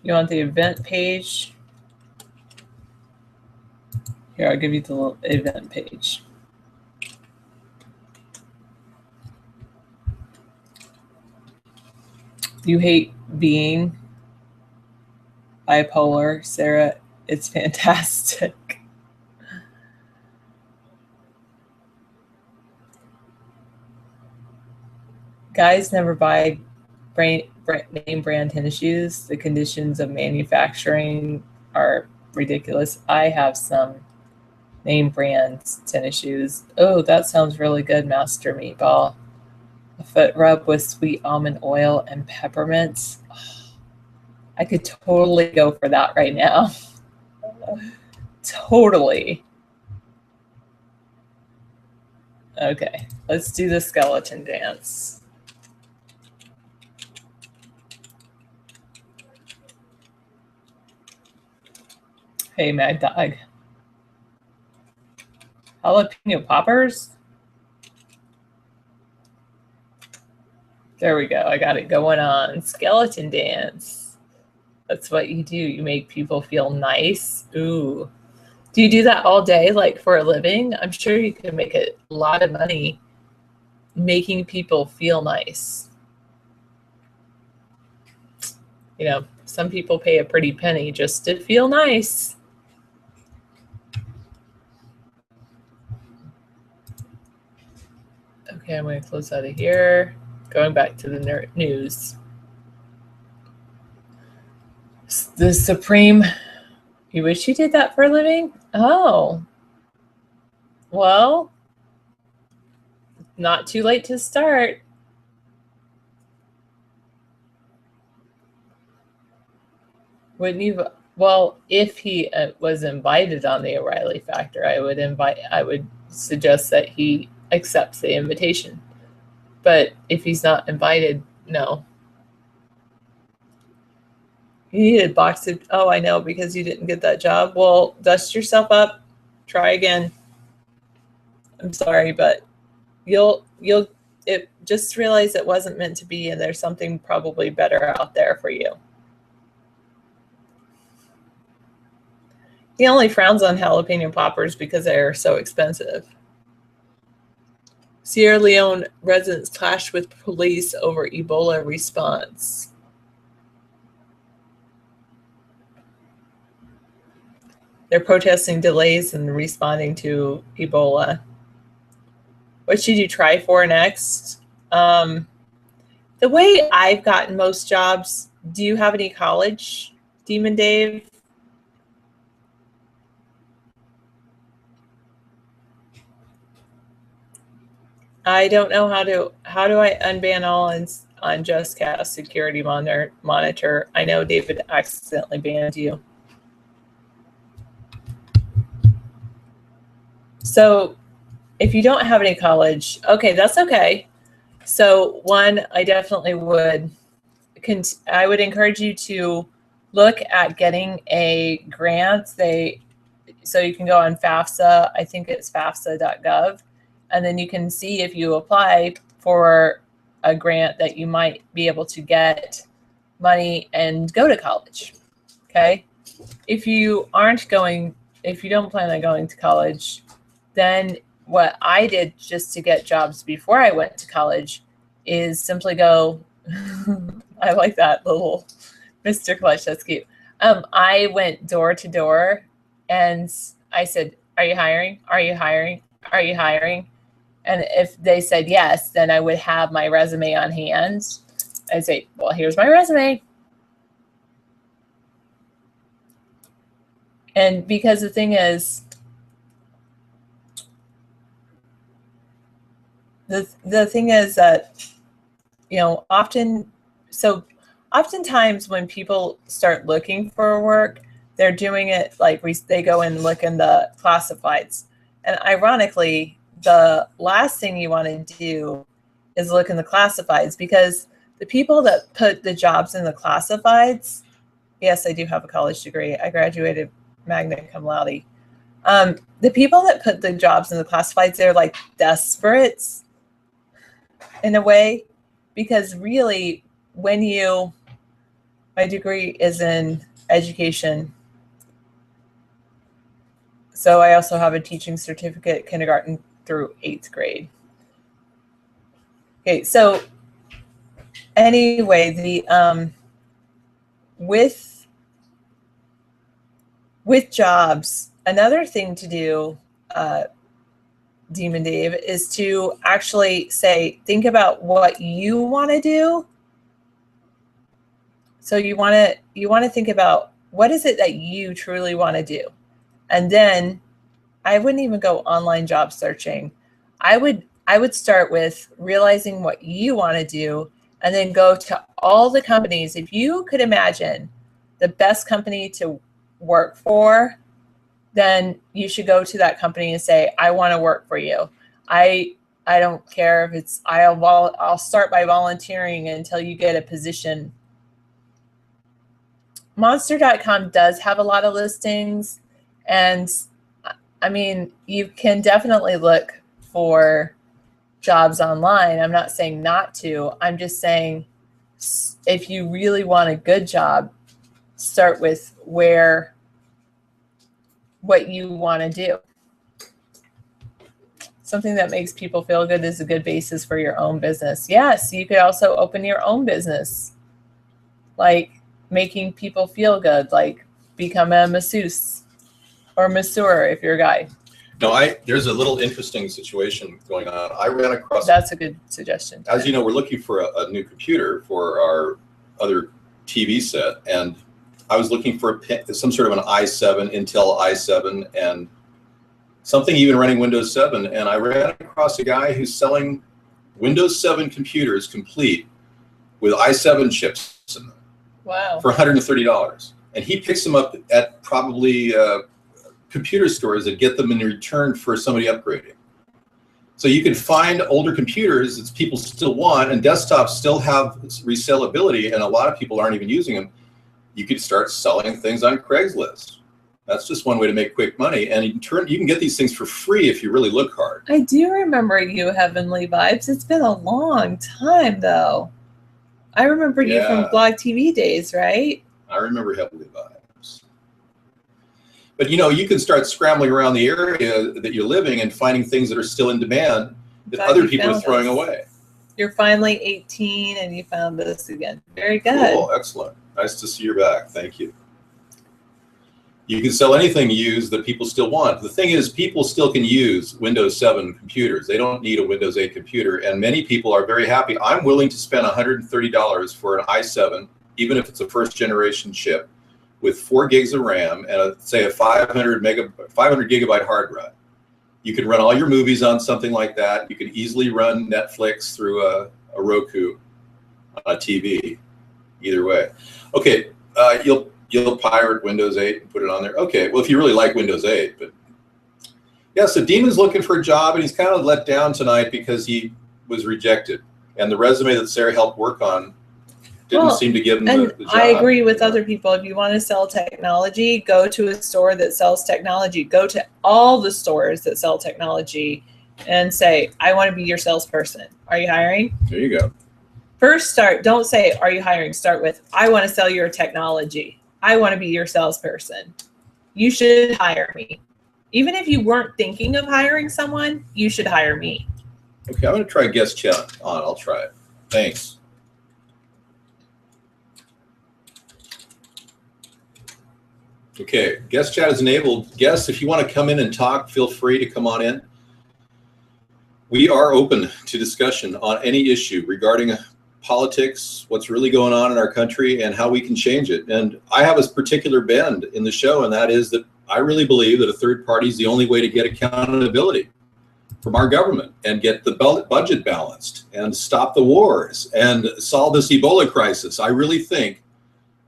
You want the event page? Here, I'll give you the little event page. You hate being bipolar, Sarah. It's fantastic. Guys never buy name brand tennis shoes. The conditions of manufacturing are ridiculous. I have some name brand tennis shoes. Oh, that sounds really good, Master Meatball. A foot rub with sweet almond oil and peppermints. Oh, I could totally go for that right now. Totally. Okay, let's do the skeleton dance. Hey, Mad Dog. Jalapeno poppers? There we go. I got it going on. Skeleton dance. That's what you do. You make people feel nice. Ooh. Do you do that all day, like for a living? I'm sure you can make a lot of money making people feel nice. You know, some people pay a pretty penny just to feel nice. Okay, I'm going to close out of here. Going back to the news. The Supreme, you wish you did that for a living? Oh, well, not too late to start. Wouldn't you? Well, if he was invited on the O'Reilly Factor, I would suggest that he accepts the invitation. But if he's not invited, no. You needed box of, oh, I know, because you didn't get that job. Well, dust yourself up, try again. I'm sorry, but you'll just realize it wasn't meant to be, and there's something probably better out there for you. He only frowns on jalapeno poppers because they are so expensive. Sierra Leone residents clashed with police over Ebola response. They're protesting delays in responding to Ebola. What should you try for next? The way I've gotten most jobs, do you have any college, Demon Dave? I don't know how do I unban all on JustCast security monitor? I know David accidentally banned you. So if you don't have any college, okay, that's okay. So one, I definitely would encourage you to look at getting a grant. So you can go on FAFSA. I think it's FAFSA.gov. And then you can see if you apply for a grant that you might be able to get money and go to college. Okay. If you don't plan on going to college, then what I did just to get jobs before I went to college is simply go, I like that little Mr. Clutch, that's cute. I went door to door and I said, are you hiring? Are you hiring? Are you hiring? And if they said yes, then I would have my resume on hand. I'd say, well, here's my resume. And because the thing is, the thing is that, oftentimes when people start looking for work, they're doing it like they go and look in the classifieds. And ironically, the last thing you want to do is look in the classifieds, because the people that put the jobs in the classifieds, yes, I do have a college degree. I graduated magna cum laude. The people that put the jobs in the classifieds, they're like desperate in a way, because really when you My degree is in education. So I also have a teaching certificate, kindergarten through 8th grade. Okay, so anyway, the with jobs, another thing to do, Demon Dave, is to actually think about what you want to do. So you want to think about what is it that you truly want to do, and then I wouldn't even go online job searching. I would start with realizing what you want to do, and then go to all the companies. If you could imagine the best company to work for, then you should go to that company and say, I want to work for you. I don't care if it's, I'll start by volunteering until you get a position. Monster.com does have a lot of listings, and I mean, you can definitely look for jobs online. I'm not saying not to. I'm just saying if you really want a good job, start with what you want to do. Something that makes people feel good is a good basis for your own business. Yes, you could also open your own business, like making people feel good, like become a masseuse or masseur if you're a guy. No, there's a little interesting situation going on. I ran across. That's a good suggestion. As you know, we're looking for a new computer for our other TV set, and I was looking for some sort of an i7, Intel i7, and something even running Windows 7. And I ran across a guy who's selling Windows 7 computers complete with i7 chips in them. Wow. For $130. And he picks them up at probably computer stores that get them in return for somebody upgrading. So you can find older computers that people still want, and desktops still have resellability, and a lot of people aren't even using them. You could start selling things on Craigslist. That's just one way to make quick money. And in turn, you can get these things for free if you really look hard. I do remember you, Heavenly Vibes. It's been a long time, though. I remember you from Blog TV days, right? I remember Heavenly Vibes. But, you know, you can start scrambling around the area that you're living and finding things that are still in demand that other people are throwing away. You're finally 18 and you found this again. Very good. Cool. Excellent. Nice to see you're back. Thank you. You can sell anything used that people still want. The thing is, people still can use Windows 7 computers. They don't need a Windows 8 computer, and many people are very happy. I'm willing to spend $130 for an i7, even if it's a first-generation chip, with 4 gigs of RAM and say a 500 gigabyte hard drive. You can run all your movies on something like that. You can easily run Netflix through a Roku on a TV. Either way. Okay, you'll pirate Windows 8 and put it on there. Okay, well, if you really like Windows 8, but yeah, so Demon's looking for a job, and he's kind of let down tonight because he was rejected, and the resume that Sarah helped work on didn't seem to give him the job. I agree with other people. If you want to sell technology, go to a store that sells technology. Go to all the stores that sell technology and say, I want to be your salesperson. Are you hiring? There you go. First don't say, are you hiring? Start with, I want to sell your technology. I want to be your salesperson. You should hire me. Even if you weren't thinking of hiring someone, you should hire me. Okay, I'm going to try guest chat on. I'll try it. Thanks. Okay, guest chat is enabled. Guests, if you want to come in and talk, feel free to come on in. We are open to discussion on any issue regarding politics, what's really going on in our country, and how we can change it. And I have a particular bend in the show, and that is that I really believe that a third party is the only way to get accountability from our government and get the budget balanced and stop the wars and solve this Ebola crisis. I really think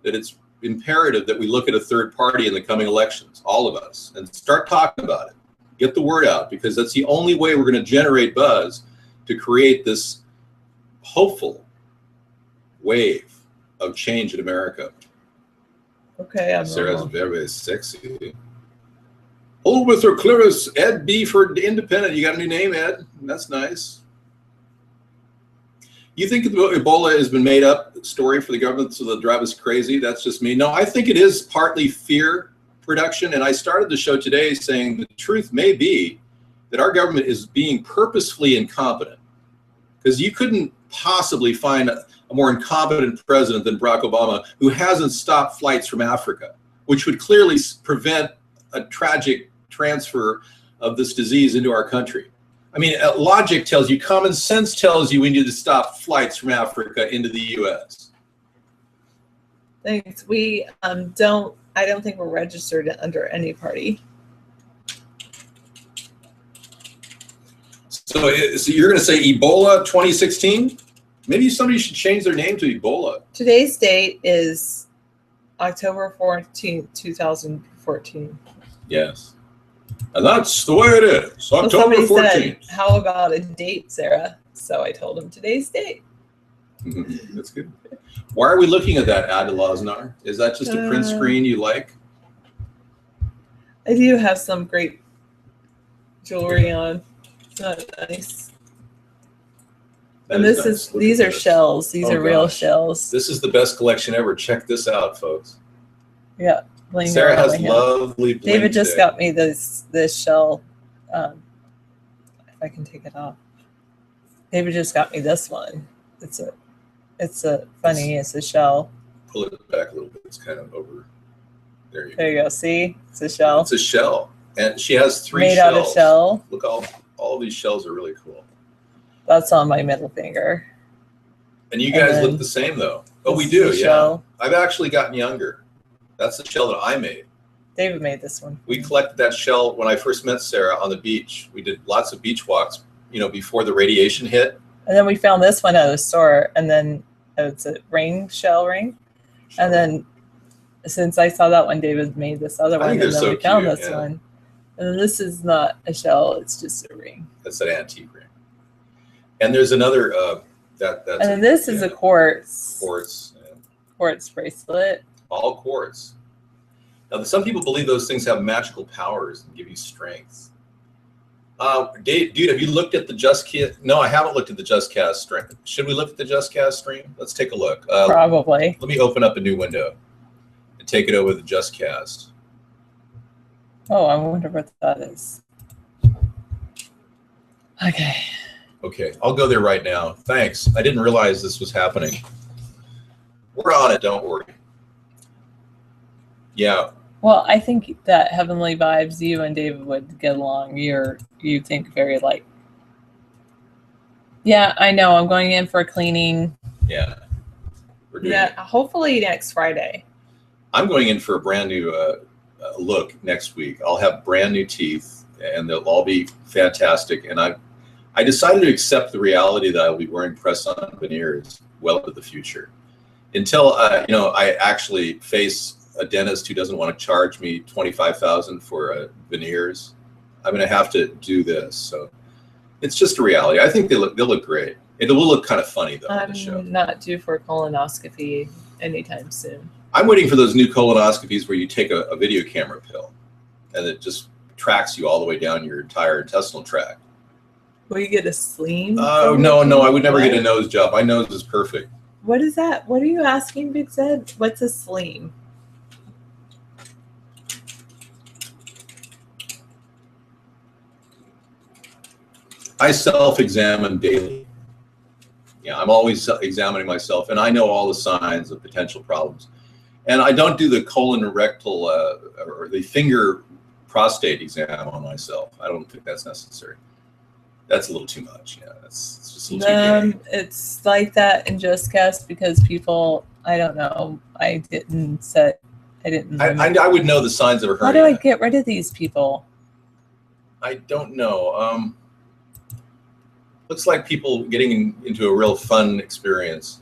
that it's imperative that we look at a third party in the coming elections, all of us, and start talking about it. Get the word out, because that's the only way we're going to generate buzz to create this hopeful wave of change in America. Okay, Sarah's very sexy. Hold with her, Clarice. Ed B for Independent. You got a new name, Ed? That's nice. You think Ebola has been made up story for the government so they'll drive us crazy? That's just me. No, I think it is partly fear production. And I started the show today saying the truth may be that our government is being purposefully incompetent, because you couldn't possibly find a more incompetent president than Barack Obama, who hasn't stopped flights from Africa, which would clearly prevent a tragic transfer of this disease into our country. I mean, logic tells you, common sense tells you we need to stop flights from Africa into the U.S. Thanks. We I don't think we're registered under any party. So you're going to say Ebola 2016? Maybe somebody should change their name to Ebola. Today's date is October 14th, 2014. Yes. And that's the way it is. Well, October 14th. Said, how about a date, Sarah? So I told him today's date. That's good. Why are we looking at that, Ada Losnar? Is that just a print screen you like? I do have some great jewelry on. It's not nice. And this is these are shells. These are real shells. This is the best collection ever. Check this out, folks. Yeah. Sarah has lovely bling David just today. got me this shell. If I can take it off. David just got me this one. It's a shell. Pull it back a little bit. It's kind of over. There you go. There you go. See? It's a shell. It's a shell. And she has 3 made shells. Out of shell. Look, all of these shells are really cool. That's on my middle finger. And you guys look the same, though. Oh, we do, yeah. Shell. I've actually gotten younger. That's the shell that I made. David made this one. We collected that shell when I first met Sarah on the beach. We did lots of beach walks, before the radiation hit. And then we found this one at a store, and then it's a shell ring. Sure. And then since I saw that one, David made this other one, and then we found this one. And then this is not a shell; it's just a ring. That's an antique ring. And there's another that's. And then this is a quartz. Quartz bracelet. All quartz. Now, some people believe those things have magical powers and give you strength. Dude, have you looked at the JustCast? No, I haven't looked at the JustCast stream. Should we look at the JustCast stream? Let's take a look. Probably. Let me open up a new window and take it over the JustCast. Oh, I wonder what that is. Okay. Okay, I'll go there right now. Thanks. I didn't realize this was happening. We're on it, don't worry. Yeah. Well, I think that Heavenly Vibes, you and David would get along. You think very like. Yeah, I know. I'm going in for a cleaning. Yeah. We're doing it. Hopefully next Friday. I'm going in for a brand new look next week. I'll have brand new teeth, and they'll all be fantastic. And I decided to accept the reality that I'll be wearing press-on veneers well into the future, until I actually face a dentist who doesn't want to charge me $25,000 for veneers. I'm going to have to do this. So it's just a reality. I think they'll look great. It will look kind of funny though on the show. I'm not due for a colonoscopy anytime soon. I'm waiting for those new colonoscopies where you take a video camera pill and it just tracks you all the way down your entire intestinal tract. Will you get a sleeve? Oh, no, I would never get a nose job. My nose is perfect. What is that? What are you asking, Big Zed? What's a sleeve? I self-examine daily. Yeah, I'm always examining myself, and I know all the signs of potential problems. And I don't do the colon rectal or the finger prostate exam on myself. I don't think that's necessary. That's a little too much. Yeah, it's just a little too big. It's like that in JustCast because people, I don't know. I would know the signs of a hernia. How do I get rid of these people? I don't know. Looks like people getting into a real fun experience.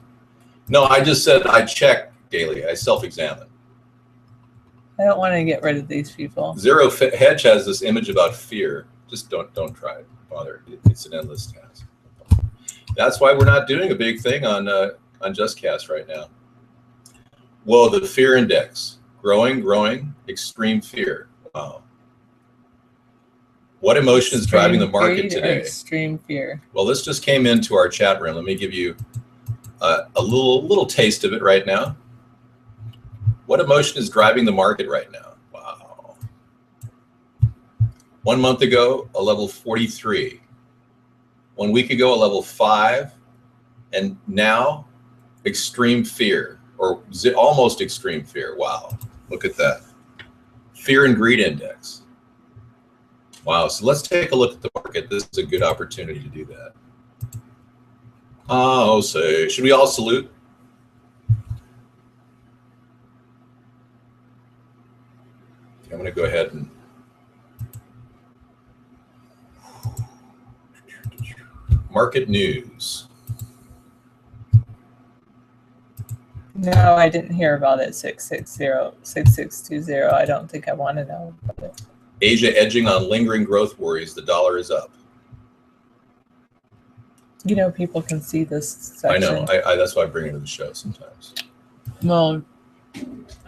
No, I just said I check daily. I self-examine. I don't want to get rid of these people. Zero Hedge has this image about fear. Just don't try it. Bother. It's an endless task. That's why we're not doing a big thing on JustCast right now. Whoa, the fear index. Growing, extreme fear. Wow. What emotion is driving the market today? Extreme fear. Well, this just came into our chat room. Let me give you a little taste of it right now. What emotion is driving the market right now? Wow. 1 month ago, a level 43. 1 week ago, a level 5. And now, extreme fear, or almost extreme fear. Wow, look at that. Fear and greed index. Wow, so let's take a look at the market. This is a good opportunity to do that. Oh, say, should we all salute? I'm going to go ahead and market news. No, I didn't hear about it. 6620. I don't think I want to know about it. Asia edging on lingering growth worries. The dollar is up. You know, people can see this section. I know. That's why I bring it to the show sometimes. Well,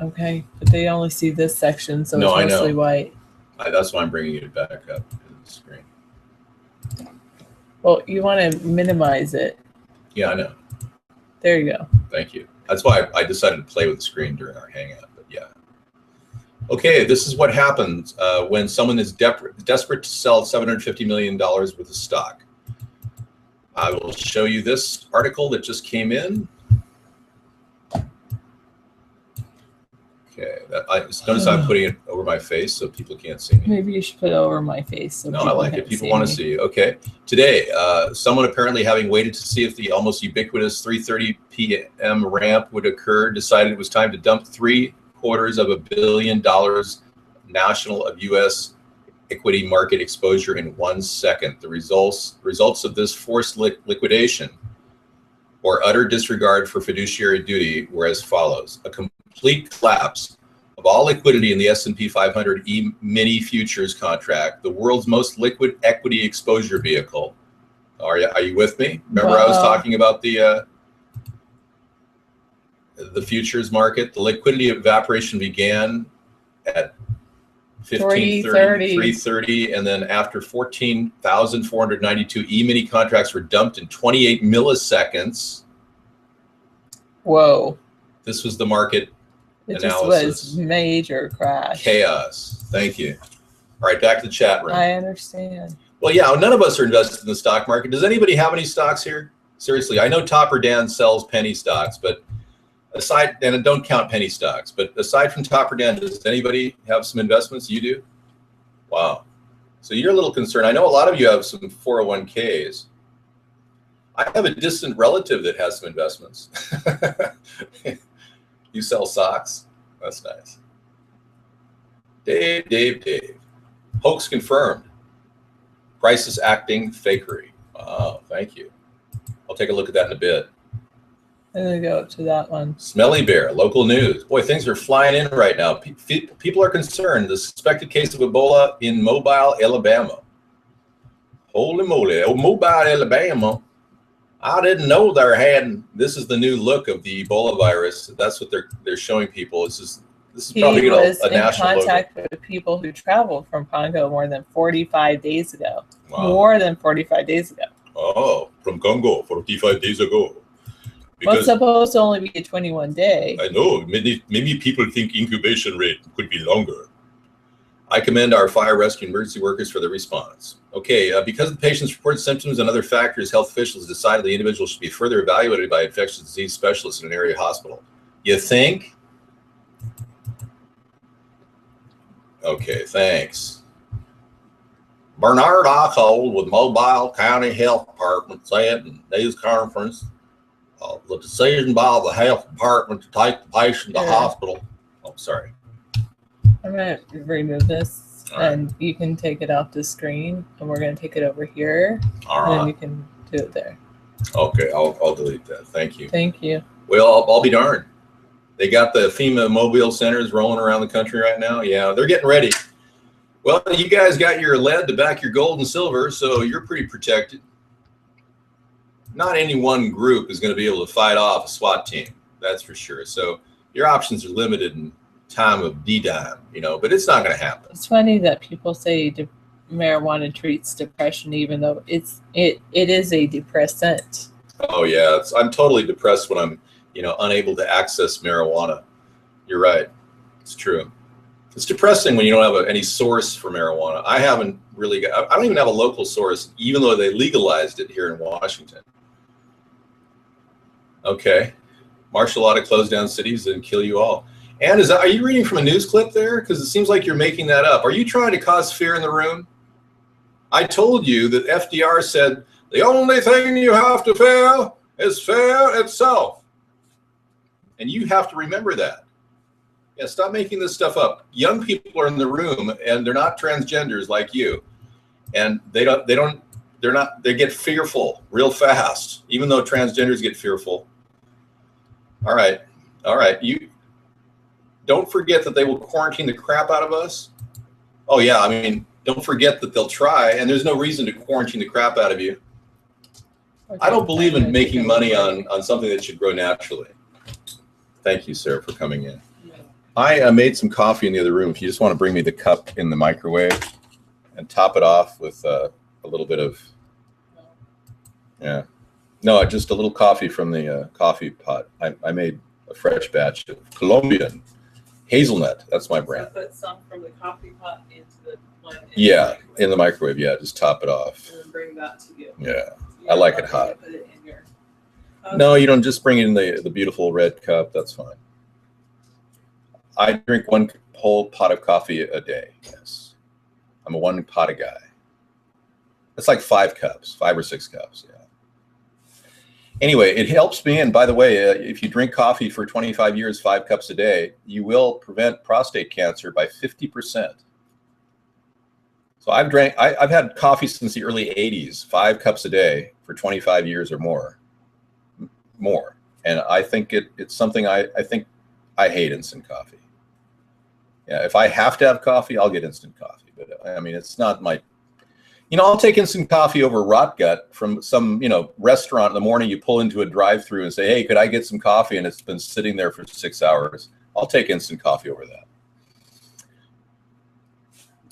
okay, but they only see this section, so No, it's mostly I know. white. That's why I'm bringing it back up to the screen. Well, you want to minimize it. Yeah, I know. There you go. Thank you. That's why I decided to play with the screen during our hangout. But yeah. Okay, this is what happens when someone is desperate to sell $750 million worth of stock. I will show you this article that just came in. Okay, notice I'm putting it over my face so people can't see me. Maybe you should put it over my face. So no, I like it. People want to see. Okay. Today, someone apparently having waited to see if the almost ubiquitous 3:30 p.m. ramp would occur decided it was time to dump $750 million national of U.S. equity market exposure in 1 second. The results of this forced liquidation or utter disregard for fiduciary duty were as follows: a complete collapse of all liquidity in the S&P 500 E-mini futures contract, the world's most liquid equity exposure vehicle. Are you with me? Remember, I was talking about the futures market. The liquidity evaporation began at 3:30, and then after 14,492 E-mini contracts were dumped in 28 milliseconds. Whoa. This was the market It analysis. just was major crash. Chaos. Thank you. All right, back to the chat room. I understand. Well, yeah, none of us are invested in the stock market. Does anybody have any stocks here? Seriously, I know Topper Dan sells penny stocks, but aside, and don't count penny stocks, but aside from Topper Dan, does anybody have some investments? You do? Wow. So you're a little concerned. I know a lot of you have some 401ks. I have a distant relative that has some investments. You sell socks? That's nice. Dave. Hoax confirmed. Crisis acting fakery. Wow, thank you. I'll take a look at that in a bit. I'm going to go up to that one. Smelly Bear, local news. Boy, things are flying in right now. People are concerned. The suspected case of Ebola in Mobile, Alabama. Holy moly, Mobile, Alabama. I didn't know this is the new look of the Ebola virus. That's what they're showing people. This is probably a national logo. He was in contact with people who traveled from Congo more than 45 days ago. Wow. More than 45 days ago. Oh, from Congo, 45 days ago. Well, it's supposed to only be a 21-day. I know. Many people think incubation rate could be longer. I commend our fire rescue emergency workers for their response. Okay, because the patient's reported symptoms and other factors, health officials decided the individual should be further evaluated by infectious disease specialists in an area hospital. You think? Okay, thanks. Bernard Ockold with Mobile County Health Department said in news conference, the decision by the health department to take the patient to hospital. Oh, sorry. I'm going to remove this, and you can take it off the screen, and we're going to take it over here, and then you can do it there. Okay, I'll delete that. Thank you. Thank you. Well, I'll be darned. They got the FEMA mobile centers rolling around the country right now. Yeah, they're getting ready. Well, you guys got your lead to back your gold and silver, so you're pretty protected. Not any one group is going to be able to fight off a SWAT team. That's for sure. So your options are limited in time of D-dime, but it's not going to happen. It's funny that people say marijuana treats depression, even though it is a depressant. Oh yeah, I'm totally depressed when I'm, unable to access marijuana. You're right. It's true. It's depressing when you don't have any source for marijuana. I haven't really got, I don't even have a local source, even though they legalized it here in Washington. Okay. Martial law to close down cities and kill you all. And are you reading from a news clip there? Because it seems like you're making that up. Are you trying to cause fear in the room? I told you that FDR said, the only thing you have to fear is fear itself. And you have to remember that. Yeah, stop making this stuff up. Young people are in the room and they're not transgenders like you. And they get fearful real fast, even though transgenders get fearful. All right. You don't forget that they will quarantine the crap out of us. Oh yeah, I mean, don't forget that they'll try, and there's no reason to quarantine the crap out of you. Okay. I don't believe in making money on something that should grow naturally. Thank you, Sarah, for coming in. I made some coffee in the other room. If you just want to bring me the cup in the microwave and top it off with a little bit of, no, just a little coffee from the coffee pot. I made a fresh batch of Colombian hazelnut. That's my brand. So put some from the coffee pot into the blend. In the microwave. Yeah, just top it off. And then bring that to you. Yeah, I like it hot. Put it in your, No, you don't. Just bring it in the beautiful red cup. That's fine. I drink one whole pot of coffee a day. Yes, I'm a one pot a guy. That's like 5 or 6 cups. Yeah. Anyway, it helps me. And by the way, if you drink coffee for 25 years, 5 cups a day, you will prevent prostate cancer by 50%. So I've had coffee since the early 80s, 5 cups a day for 25 years or more. And I think it's something I think I hate instant coffee. Yeah, if I have to have coffee, I'll get instant coffee. But I mean, it's not my, I'll take instant coffee over rot gut from some, restaurant in the morning. You pull into a drive-through and say, hey, could I get some coffee? And it's been sitting there for 6 hours. I'll take instant coffee over that.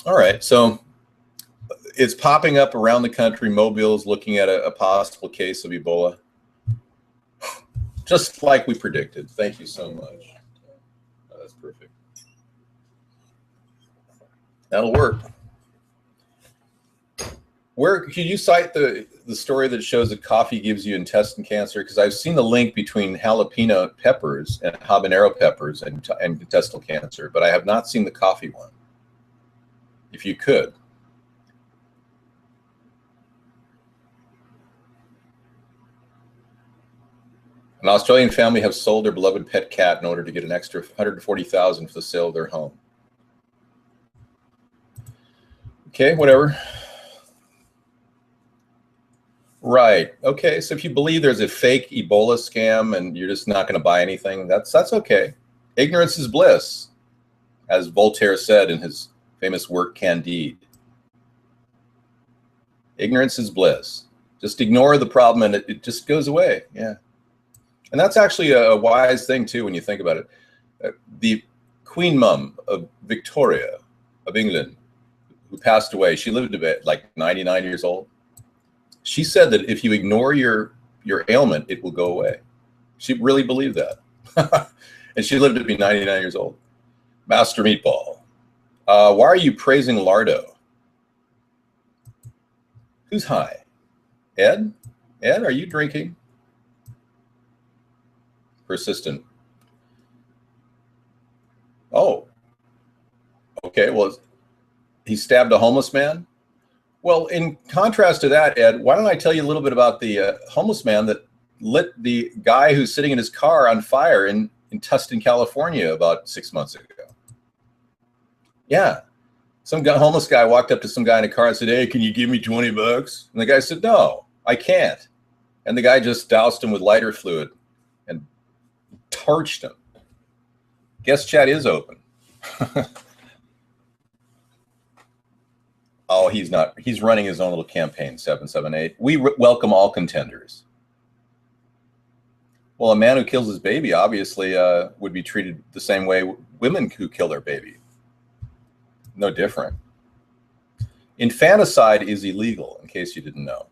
All right, so it's popping up around the country. Mobile's looking at a possible case of Ebola. Just like we predicted. Thank you so much. Oh, that's perfect. That'll work. Where could you cite the story that shows that coffee gives you intestine cancer? Because I've seen the link between jalapeno peppers and habanero peppers and intestinal cancer, but I have not seen the coffee one. If you could. An Australian family have sold their beloved pet cat in order to get an extra $140,000 for the sale of their home. Okay, whatever. Right. Okay. So if you believe there's a fake Ebola scam and you're just not going to buy anything, that's okay. Ignorance is bliss, as Voltaire said in his famous work Candide. Ignorance is bliss. Just ignore the problem and it just goes away. Yeah. And that's actually a wise thing too when you think about it. The Queen Mum of Victoria of England, who passed away, she lived to be like 99 years old. She said that if you ignore your ailment, it will go away. She really believed that. And she lived to be 99 years old. Master Meatball, why are you praising Lardo? Who's high? Ed? Ed, are you drinking? Persistent. Oh. Okay, well, he stabbed a homeless man? Well, in contrast to that, Ed, why don't I tell you a little bit about the homeless man that lit the guy who's sitting in his car on fire in Tustin, California about 6 months ago. Yeah. Some homeless guy walked up to some guy in a car and said, hey, can you give me 20 bucks? And the guy said, no, I can't. And the guy just doused him with lighter fluid and torched him. Guest chat is open. Oh, he's not. He's running his own little campaign, 778. We welcome all contenders. Well, a man who kills his baby obviously would be treated the same way women who kill their baby. No different. Infanticide is illegal, in case you didn't know.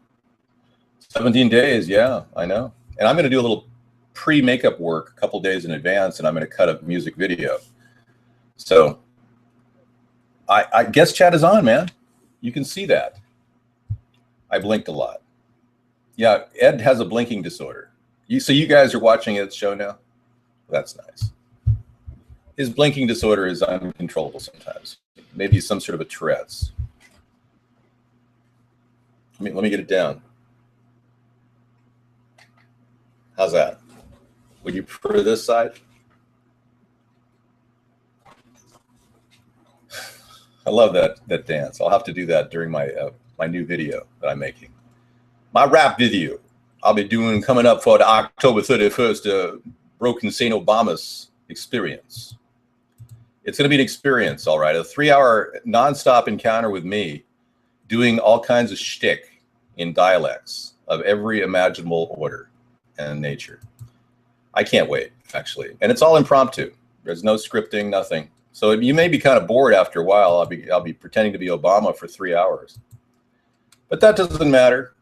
17 days, yeah, I know. And I'm going to do a little pre-makeup work a couple days in advance, and I'm going to cut a music video. So I guess chat is on, man. You can see that. I blinked a lot. Yeah, Ed has a blinking disorder. So you guys are watching Ed's show now? That's nice. His blinking disorder is uncontrollable sometimes. Maybe some sort of a Tourette's. Let me get it down. How's that? Would you prefer this side? I love that dance. I'll have to do that during my my new video that I'm making. My rap video I'll be doing coming up for the October 31st Broken St. Obama's experience. It's going to be an experience, all right. A 3-hour nonstop encounter with me doing all kinds of shtick in dialects of every imaginable order and nature. I can't wait, actually. And it's all impromptu. There's no scripting, nothing. So you may be kind of bored after a while. I'll be pretending to be Obama for 3 hours. But that doesn't matter.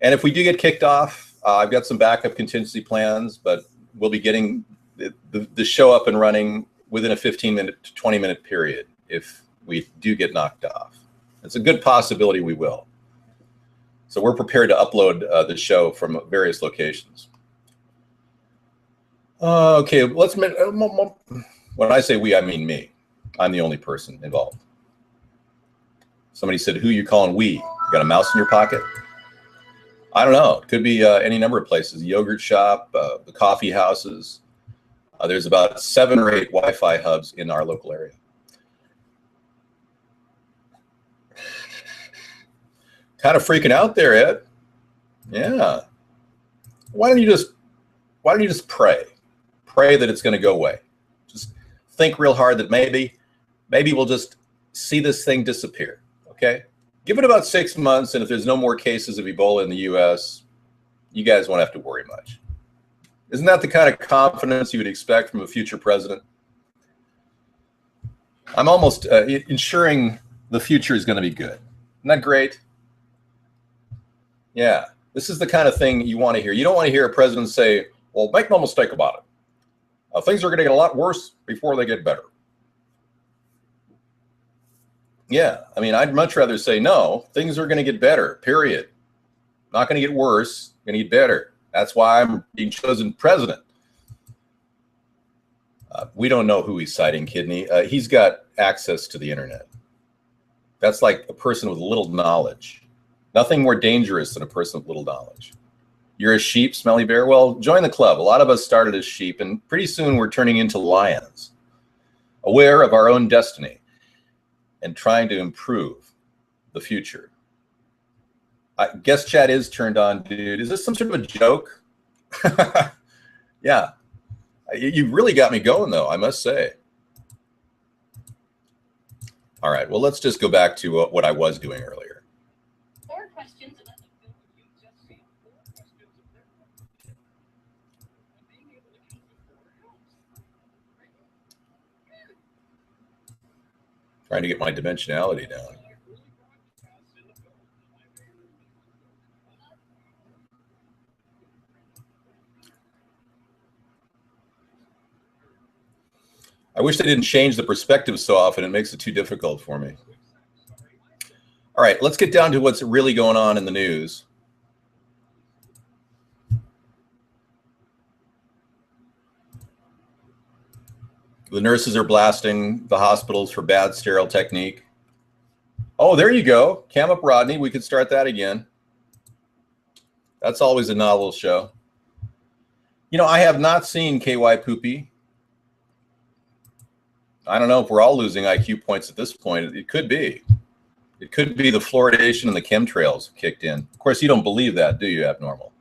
And if we do get kicked off, I've got some backup contingency plans, but we'll be getting the show up and running within a 15-minute to 20-minute period if we do get knocked off. It's a good possibility we will. So we're prepared to upload the show from various locations. Okay, let's. When I say we, I mean me. I'm the only person involved. Somebody said, "Who you calling we? You got a mouse in your pocket?" I don't know. It could be any number of places. The yogurt shop, the coffee houses. There's about 7 or 8 Wi-Fi hubs in our local area. Kind of freaking out there, Ed. Yeah. Why don't you just pray? Pray that it's going to go away. Just think real hard that maybe we'll just see this thing disappear. Okay? Give it about 6 months, and if there's no more cases of Ebola in the U.S., you guys won't have to worry much. Isn't that the kind of confidence you would expect from a future president? I'm almost ensuring the future is going to be good. Isn't that great? Yeah, this is the kind of thing you want to hear. You don't want to hear a president say, well, make no mistake about it. Things are going to get a lot worse before they get better. Yeah, I mean, I'd much rather say, no, things are going to get better, period. Not going to get worse, going to get better. That's why I'm being chosen president. We don't know who he's citing, Kidney. He's got access to the internet. That's like a person with little knowledge. Nothing more dangerous than a person with little knowledge. You're a sheep, Smelly Bear? Well, join the club. A lot of us started as sheep, and pretty soon we're turning into lions, aware of our own destiny and trying to improve the future. Guest chat is turned on, dude. Is this some sort of a joke? Yeah. You really got me going, though, I must say. All right, well, let's just go back to what I was doing earlier. 4 questions. Trying to get my dimensionality down. I wish they didn't change the perspective so often. It makes it too difficult for me. All right, let's get down to what's really going on in the news. The nurses are blasting the hospitals for bad sterile technique. Oh, there you go. Cam up Rodney. We could start that again. That's always a novel show. You know, I have not seen KY Poopy. I don't know if we're all losing IQ points at this point. It could be. It could be the fluoridation and the chemtrails kicked in. Of course, you don't believe that, do you, Abnormal?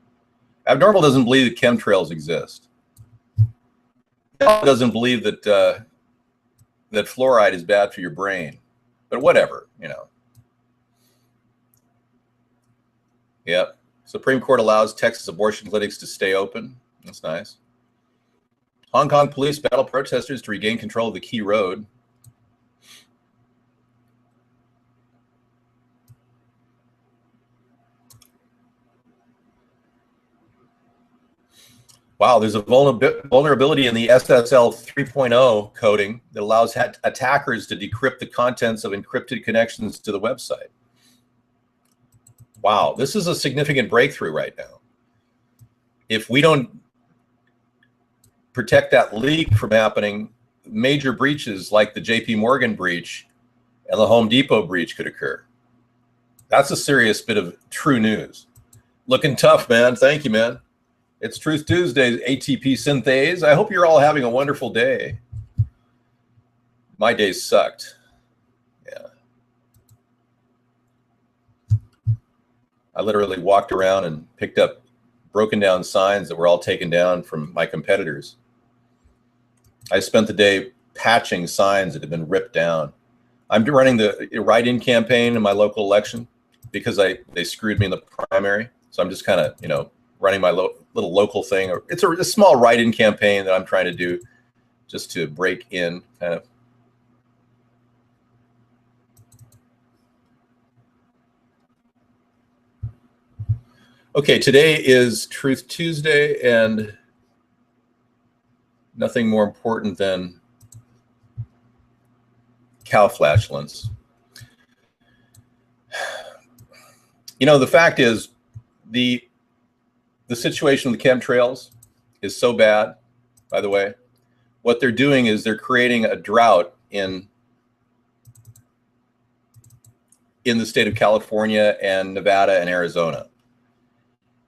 Abnormal doesn't believe that chemtrails exist. Doesn't believe that that fluoride is bad for your brain. But whatever, you know. Yep. Supreme Court allows Texas abortion clinics to stay open. That's nice. Hong Kong police battle protesters to regain control of the key road. Wow, there's a vulnerability in the SSL 3.0 coding that allows attackers to decrypt the contents of encrypted connections to the website. Wow, this is a significant breakthrough right now. If we don't protect that leak from happening, major breaches like the JP Morgan breach and the Home Depot breach could occur. That's a serious bit of true news. Looking tough, man. Thank you, man. It's Truth Tuesday, ATP Synthase. I hope you're all having a wonderful day. My day sucked. Yeah. I literally walked around and picked up broken down signs that were all taken down from my competitors. I spent the day patching signs that had been ripped down. I'm running the write-in campaign in my local election because they screwed me in the primary. So I'm just kind of, running my little local thing. It's a small write-in campaign that I'm trying to do just to break in, kind of. Okay, today is Truth Tuesday, and nothing more important than cow flatulence. The fact is, the situation with the chemtrails is so bad, by the way. What they're doing is they're creating a drought in the state of California and Nevada and Arizona.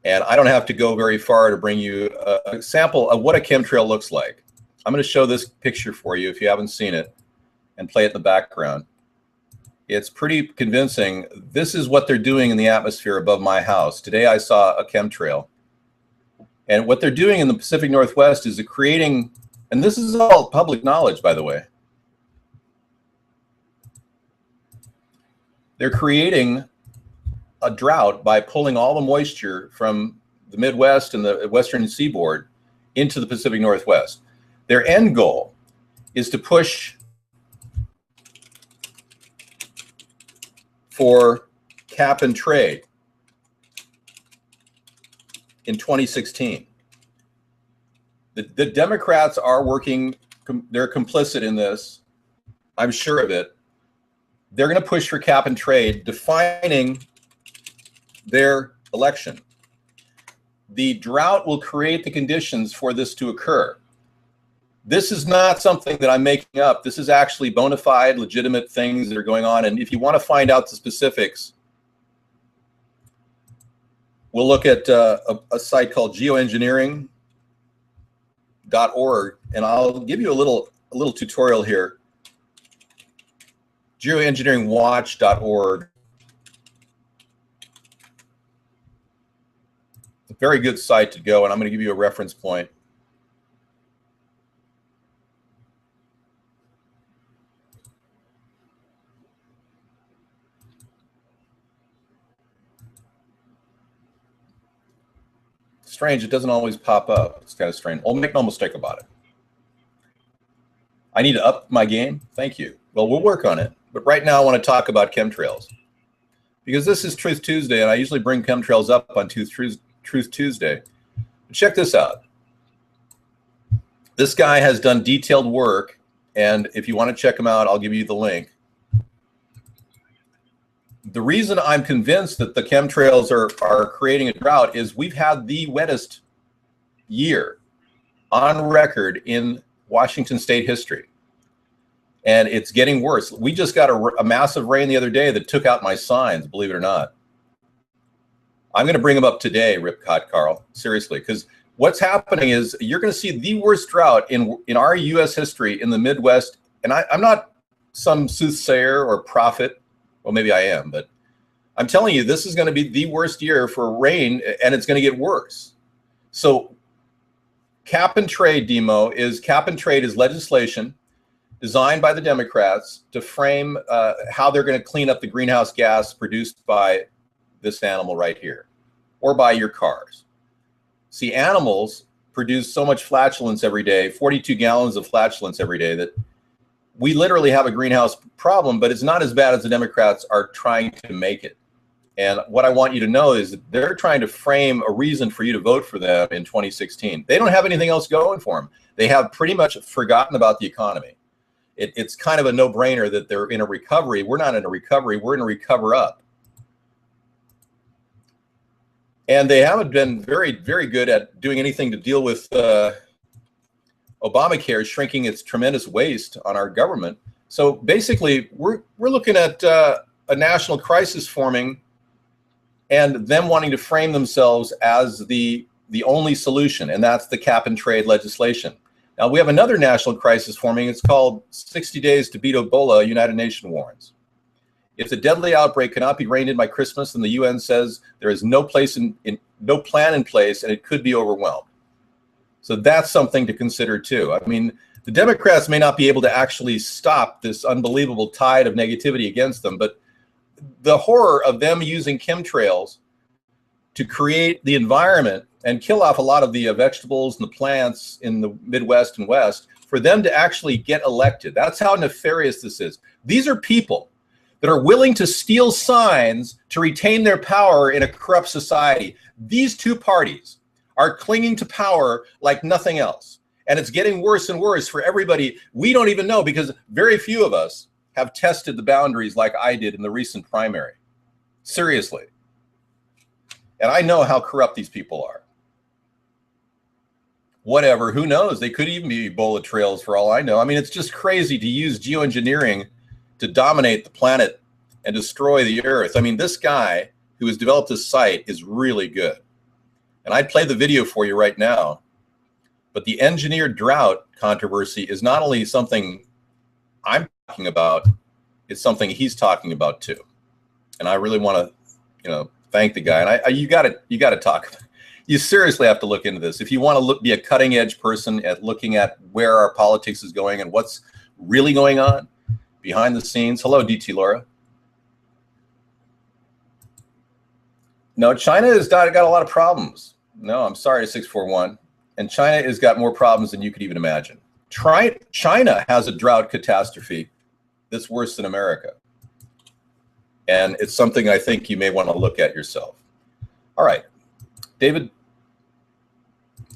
And I don't have to go very far to bring you a sample of what a chemtrail looks like. I'm going to show this picture for you if you haven't seen it and play it in the background. It's pretty convincing. This is what they're doing in the atmosphere above my house. Today I saw a chemtrail. And what they're doing in the Pacific Northwest is creating, and this is all public knowledge, by the way. They're creating a drought by pulling all the moisture from the Midwest and the Western seaboard into the Pacific Northwest. Their end goal is to push for cap and trade in 2016. The Democrats are working, they're complicit in this. I'm sure of it. They're going to push for cap and trade, defining their election. The drought will create the conditions for this to occur. This is not something that I'm making up. This is actually bona fide, legitimate things that are going on. And if you want to find out the specifics, we'll look at a site called geoengineering.org, and I'll give you a little tutorial here. Geoengineeringwatch.org. A very good site to go, and I'm going to give you a reference point. Strange, it doesn't always pop up. It's kind of strange. I'll make no mistake about it. I need to up my game. Thank you. Well, we'll work on it. But right now I want to talk about chemtrails, because this is Truth Tuesday, and I usually bring chemtrails up on Truth Tuesday. But check this out. This guy has done detailed work, and if you want to check him out, I'll give you the link. The reason I'm convinced that the chemtrails are creating a drought is we've had the wettest year on record in Washington state history. And it's getting worse. We just got a massive rain the other day that took out my signs, believe it or not. I'm going to bring them up today, Ripcott Carl, seriously, because what's happening is you're going to see the worst drought in our U.S. history in the Midwest. And I'm not some soothsayer or prophet. Well, maybe I am, but I'm telling you, this is going to be the worst year for rain, and it's going to get worse. So cap and trade, Demo, cap and trade is legislation designed by the Democrats to frame how they're going to clean up the greenhouse gas produced by this animal right here, or by your cars. See, animals produce so much flatulence every day, 42 gallons of flatulence every day, that we literally have a greenhouse problem, but it's not as bad as the Democrats are trying to make it. And what I want you to know is that they're trying to frame a reason for you to vote for them in 2016. They don't have anything else going for them. They have pretty much forgotten about the economy. It's kind of a no-brainer that they're in a recovery. We're not in a recovery. We're in a recover-up. And they haven't been very, very good at doing anything to deal with Obamacare shrinking its tremendous waste on our government. So basically, we're looking at a national crisis forming, and them wanting to frame themselves as the only solution, and that's the cap and trade legislation. Now, we have another national crisis forming. It's called 60 Days to Beat Ebola, United Nations warns. If the deadly outbreak cannot be reined in by Christmas, then the UN says there is no plan in place, and it could be overwhelmed. So that's something to consider too. I mean, the Democrats may not be able to actually stop this unbelievable tide of negativity against them, but the horror of them using chemtrails to create the environment and kill off a lot of the vegetables and the plants in the Midwest and West, for them to actually get elected. That's how nefarious this is. These are people that are willing to steal signs to retain their power in a corrupt society. These two parties are clinging to power like nothing else. And it's getting worse and worse for everybody. We don't even know, because very few of us have tested the boundaries like I did in the recent primary. Seriously. And I know how corrupt these people are. Whatever, who knows? They could even be Ebola trails for all I know. I mean, it's just crazy to use geoengineering to dominate the planet and destroy the earth. I mean, this guy who has developed this site is really good. And I'd play the video for you right now. But the engineered drought controversy is not only something I'm talking about, it's something he's talking about too. And I really want to, thank the guy. And you got to talk about it. You seriously have to look into this. If you want to be a cutting edge person at looking at where our politics is going and what's really going on behind the scenes. Hello, DT Laura. No, China has got a lot of problems. No, I'm sorry, 641. And China has got more problems than you could even imagine. China has a drought catastrophe that's worse than America. And it's something I think you may want to look at yourself. All right. David,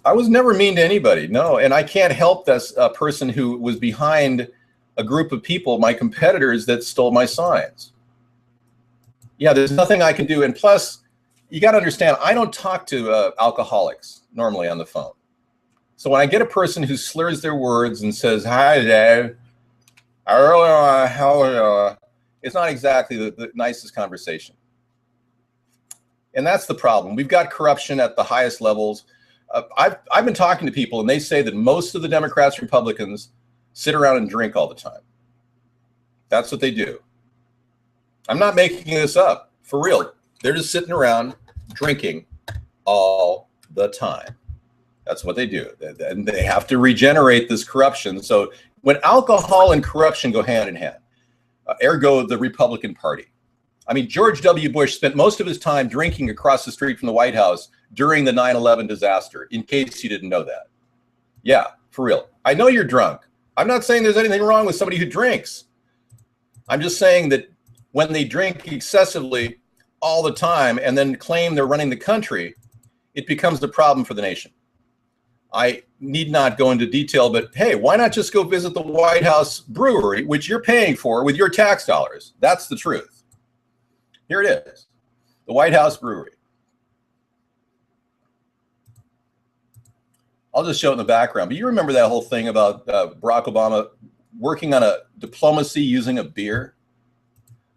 I was never mean to anybody, no, and I can't help this person who was behind a group of people, my competitors, that stole my signs. Yeah, there's nothing I can do, and plus, you got to understand, I don't talk to alcoholics normally on the phone. So when I get a person who slurs their words and says, "Hi, Dave," it's not exactly the nicest conversation. And that's the problem. We've got corruption at the highest levels. I've been talking to people, and they say that most of the Democrats, Republicans sit around and drink all the time. That's what they do. I'm not making this up. For real. They're just sitting around drinking all the time. That's what they do. And they have to regenerate this corruption. So when alcohol and corruption go hand in hand, ergo the Republican Party. I mean, George W. Bush spent most of his time drinking across the street from the White House during the 9/11 disaster, in case you didn't know that. Yeah, for real. I know you're drunk. I'm not saying there's anything wrong with somebody who drinks. I'm just saying that when they drink excessively all the time and then claim they're running the country, it becomes a problem for the nation. I need not go into detail, but hey, why not just go visit the White House brewery, which you're paying for with your tax dollars? That's the truth. Here it is, the White House brewery. I'll just show it in the background, but you remember that whole thing about Barack Obama working on a diplomacy using a beer?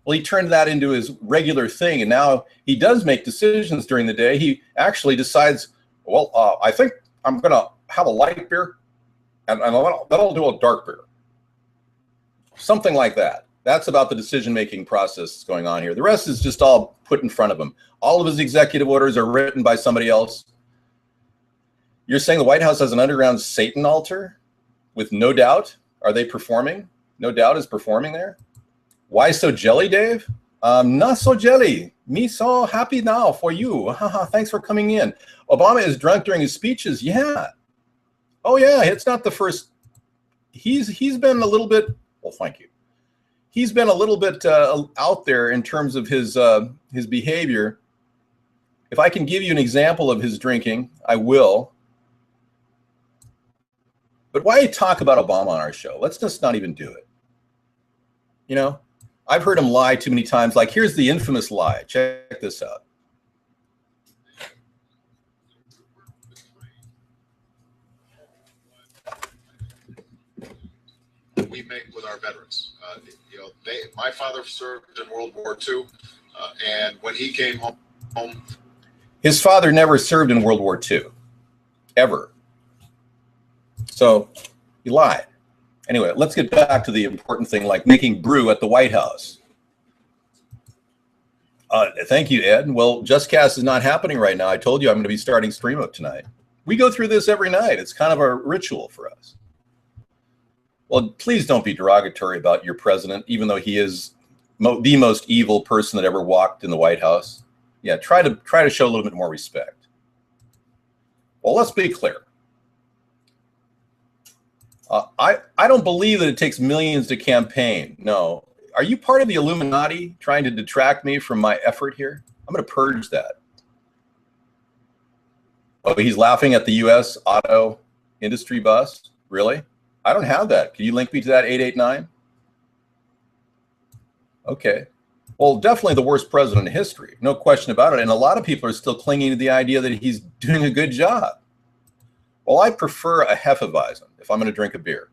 Well, he turned that into his regular thing, and now he does make decisions during the day. He actually decides, well, I think I'm going to have a light beer, and then I'll do a dark beer. Something like that. That's about the decision-making process that's going on here. The rest is just all put in front of him. All of his executive orders are written by somebody else. You're saying the White House has an underground Satan altar with No Doubt? Are they performing? No Doubt is performing there? Why so jelly, Dave? Not so jelly. Me so happy now for you. Thanks for coming in. Obama is drunk during his speeches. Yeah. Oh, yeah. It's not the first. He's been a little bit. Well, thank you. he's been a little bit out there in terms of his behavior. If I can give you an example of his drinking, I will. But why talk about Obama on our show? Let's just not even do it. You know, I've heard him lie too many times. Like, here's the infamous lie. Check this out. We make with our veterans. My father served in World War II, and when he came home, his father never served in World War II, ever. So he lied. Anyway, let's get back to the important thing, like making brew at the White House. Thank you, Ed. Well, JustCast is not happening right now. I told you I'm going to be starting StreamUp tonight. We go through this every night. It's kind of a ritual for us. Well, please don't be derogatory about your president, even though he is the most evil person that ever walked in the White House. Yeah, try to show a little bit more respect. Well, let's be clear. I don't believe that it takes millions to campaign. No. Are you part of the Illuminati trying to detract me from my effort here? I'm going to purge that. Oh, he's laughing at the U.S. auto industry bust? Really? I don't have that. Can you link me to that 889? Okay. Well, definitely the worst president in history. No question about it. And a lot of people are still clinging to the idea that he's doing a good job. Well, I prefer a Hefeweizen if I'm going to drink a beer.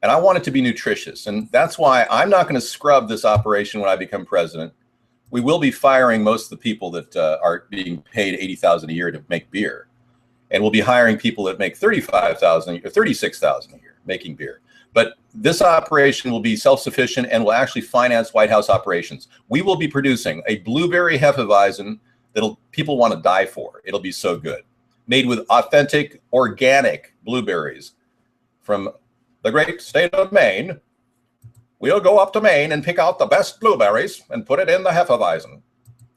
And I want it to be nutritious. And that's why I'm not going to scrub this operation when I become president. We will be firing most of the people that are being paid $80,000 a year to make beer. And we'll be hiring people that make $35,000 or $36,000 a year making beer. But this operation will be self-sufficient and will actually finance White House operations. We will be producing a blueberry Hefeweizen that people want to die for. It'll be so good. Made with authentic, organic blueberries from the great state of Maine. We'll go up to Maine and pick out the best blueberries and put it in the Hefeweizen.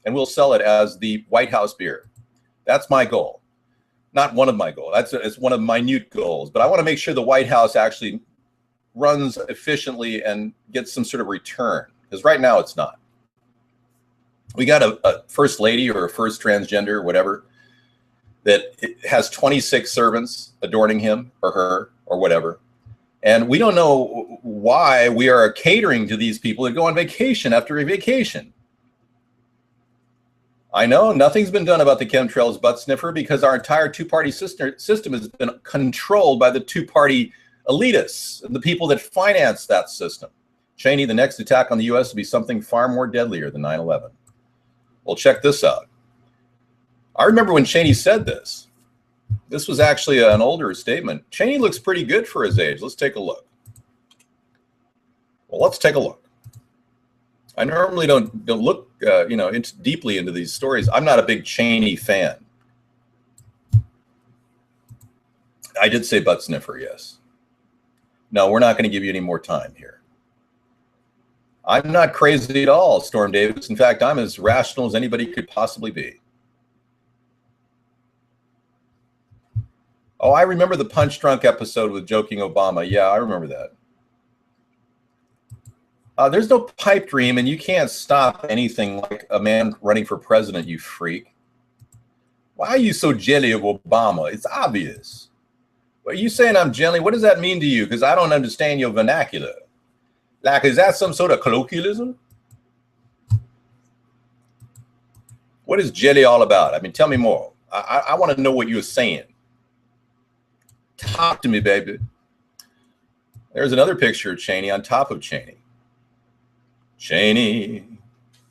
And we'll sell it as the White House beer. That's my goal. Not one of my goals. It's one of minute goals. But I want to make sure the White House actually runs efficiently and gets some sort of return. Because right now it's not. We got a first lady or a first transgender or whatever that has 26 servants adorning him or her or whatever. And we don't know why we are catering to these people that go on vacation after a vacation. I know nothing's been done about the chemtrails butt sniffer because our entire two-party system has been controlled by the two-party elitists, the people that finance that system. Cheney, the next attack on the U.S. will be something far more deadlier than 9/11. Well, check this out. I remember when Cheney said this. This was actually an older statement. Cheney looks pretty good for his age. Let's take a look. Well, let's take a look. I normally don't look, deeply into these stories. I'm not a big Cheney fan. I did say butt sniffer, yes. No, we're not going to give you any more time here. I'm not crazy at all, Storm Davis. In fact, I'm as rational as anybody could possibly be. Oh, I remember the Punch Drunk episode with Joking Obama. Yeah, I remember that. There's no pipe dream, and you can't stop anything like a man running for president, you freak. Why are you so jelly of Obama? It's obvious. Are you saying I'm jelly? What does that mean to you? Because I don't understand your vernacular. Like, is that some sort of colloquialism? What is jelly all about? I mean, tell me more. I want to know what you're saying. Talk to me, baby. There's another picture of Cheney on top of Cheney. Cheney.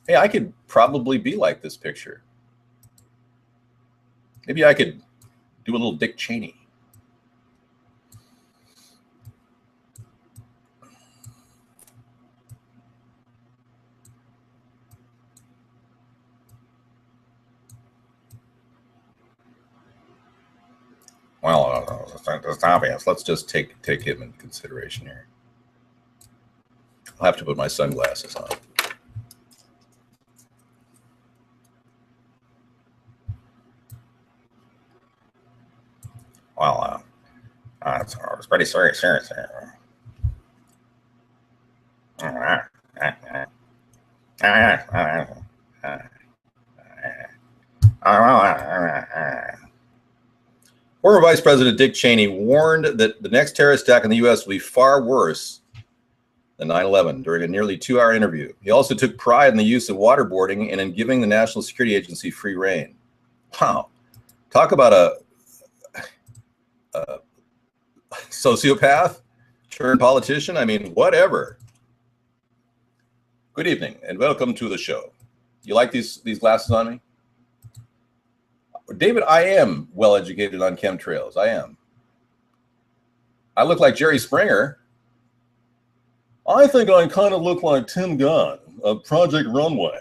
Hey, I could probably be like this picture. Maybe I could do a little Dick Cheney. Well, that's obvious. Let's just take him into consideration here. I'll have to put my sunglasses on. Well, it's pretty serious here. All right. Former Vice President Dick Cheney warned that the next terrorist attack in the U.S. will be far worse than 9/11 during a nearly 2-hour interview. He also took pride in the use of waterboarding and in giving the National Security Agency free rein. Wow. Talk about a sociopath turned politician. I mean, whatever. Good evening and welcome to the show. You like these glasses on me? David, I am well educated on chemtrails. I am. I look like Jerry Springer. I think I kind of look like Tim Gunn of Project Runway.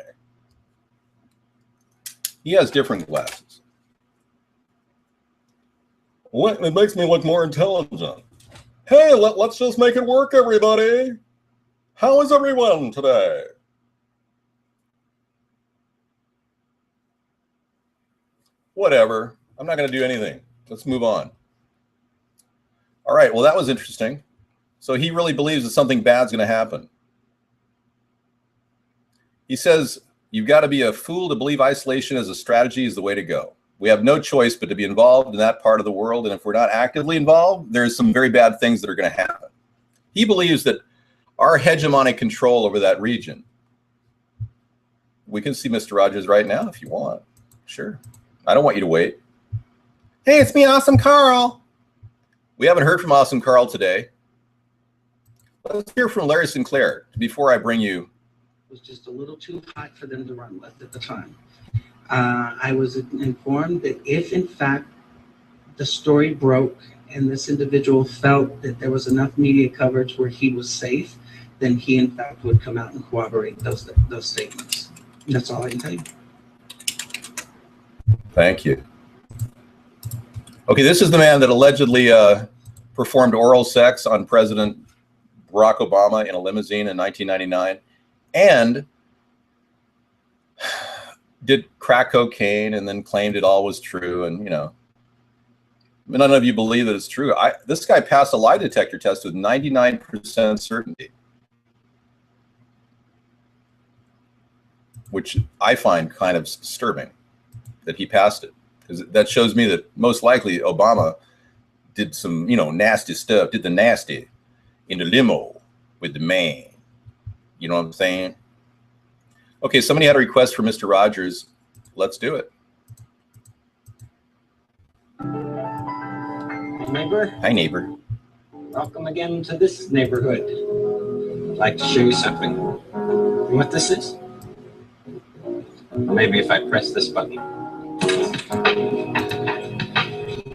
He has different glasses. It makes me look more intelligent. Hey, let's just make it work, everybody. How is everyone today? Whatever. I'm not going to do anything. Let's move on. All right. Well, that was interesting. So he really believes that something bad's going to happen. He says, you've got to be a fool to believe isolation as a strategy is the way to go. We have no choice but to be involved in that part of the world. And if we're not actively involved, there's some very bad things that are going to happen. He believes that our hegemonic control over that region. We can see Mr. Rogers right now if you want. Sure. I don't want you to wait. Hey, it's me, Awesome Carl. We haven't heard from Awesome Carl today. Let's hear from Larry Sinclair before I bring you. It was just a little too hot for them to run with at the time. I was informed that if, in fact, the story broke and this individual felt that there was enough media coverage where he was safe, then he, in fact, would come out and corroborate those statements. And that's all I can tell you. Thank you. Okay, this is the man that allegedly performed oral sex on President Barack Obama in a limousine in 1999 and did crack cocaine and then claimed it all was true. And, you know, none of you believe that it's true. This guy passed a lie detector test with 99% certainty, which I find kind of disturbing that he passed it, because that shows me that most likely Obama did some, you know, nasty stuff, did the nasty in the limo with the man. You know what I'm saying? Okay, somebody had a request for Mr. Rogers. Let's do it. Neighbor. Hi, neighbor. Welcome again to this neighborhood. I'd like to show you something. You know what this is? Or maybe if I press this button.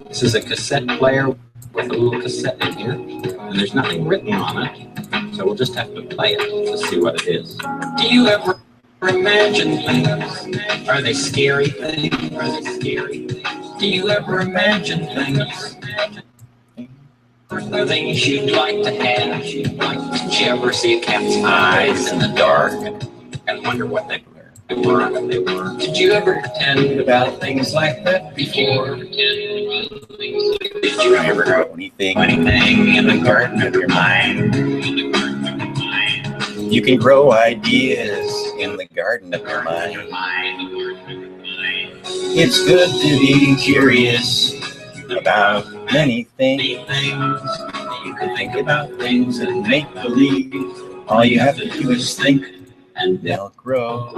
This is a cassette player with a little cassette in here, and there's nothing written on it, so we'll just have to play it to see what it is. Do you ever imagine things? Are they scary things? Are they scary things? Do you ever imagine things? The things you'd like to have. Did you ever see a cat's eyes in the dark and wonder what they were? Did you ever pretend about things like that before? Did you ever grow anything in the garden of your mind? You can grow ideas in the garden of your mind. It's good to be curious about many things. You can think about things and make believe. All you have to do is think, and they'll grow.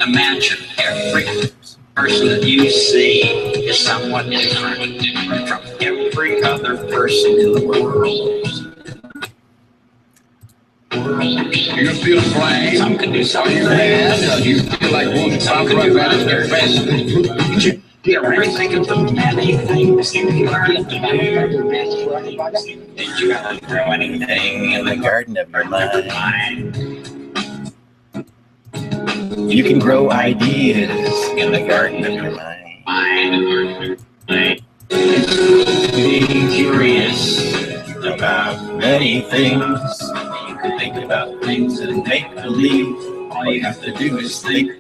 Imagine every person that you see is somewhat different from every other person in the world. You feel flying. Some can do something You feel like walking some can do other things. You ever think of the many things you learned to do? Did you ever grow anything in the garden of your mind? You can grow ideas in the garden of your mind. Being curious About many things. you can think about things and make believe. All you have to do is think,